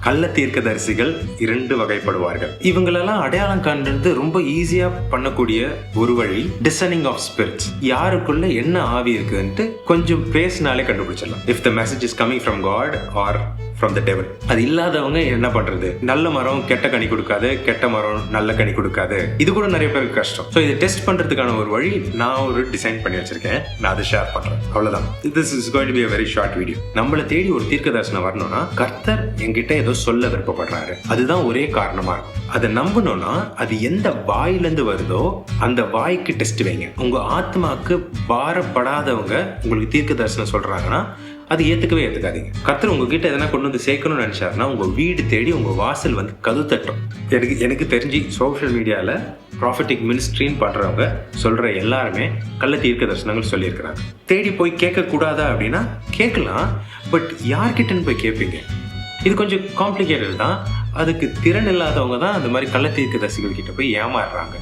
கள்ள தீர்க்கதரிசிகள் 2 வகைப்படுவார்கள். இவங்களெல்லாம் அடையாளம் காண்றது ரொம்ப ஈஸியா பண்ணக்கூடிய ஒரு வழி டிசனிங் ஆஃப் ஸ்பிரிட்ஸ். யாருக்குள்ள என்ன ஆவி இருக்குன்ட்டு கொஞ்சம் பேசினாலே கண்டுபிடிச்சிடலாம். If the message is coming from God or from the devil. அது இல்லாதவங்க என்ன பண்றது? நல்ல மரம் கெட்ட கனி கொடுக்காது, கெட்ட மரம் நல்ல கனி கொடுக்காது. இது கூட நிறைய பேருக்கு கஷ்டம். ஸோ இதை டெஸ்ட் பண்றதுக்கான ஒரு வழி நான் ஒரு டிசைன் பண்ணி வச்சிருக்கேன். நான் அதை ஷேர் பண்றேன். அவ்வளவுதான். This is going to be a very short video. நம்மளை தேடி ஒரு தீர்க்கதரிசனம் வரணும்னா கர்த்தர் என்கிட்ட ஏதோ சொல்ல விருப்பப்படுறாரு. அதுதான் ஒரே காரணமா இருக்கும். அதை நம்பணும்னா அது எந்த வாயிலிருந்து வருதோ அந்த வாய்க்கு டெஸ்ட் வைங்க. உங்க ஆத்மாக்கு பாரப்படாதவங்க உங்களுக்கு தீர்க்க தரிசனம் சொல்றாங்கன்னா அது ஏத்துக்காதீங்க. கர்த்தர் உங்ககிட்ட எதனா கொண்டு வந்து சேர்க்கணும்னு நினைச்சாருன்னா உங்க வீடு தேடி உங்க வாசல் வந்து கதவு தட்டும். எனக்கு தெரிஞ்சு சோஷியல் மீடியால ப்ராஃபட்டிக் மினிஸ்ட்ரின்னு பண்றவங்க சொல்ற எல்லாருமே கள்ள தீர்க்க தரிசனங்கள் சொல்லியிருக்கிறாங்க. தேடி போய் கேட்க கூடாதா அப்படின்னா கேட்கலாம், பட் யார்கிட்டன்னு போய் கேட்பீங்க? இது கொஞ்சம் காம்ப்ளிகேட்டட் தான். அதுக்கு திறன் இல்லாதவங்க தான் அந்த மாதிரி கள்ள தீர்க்க தரிசிகள் கிட்ட போய் ஏமாறுறாங்க.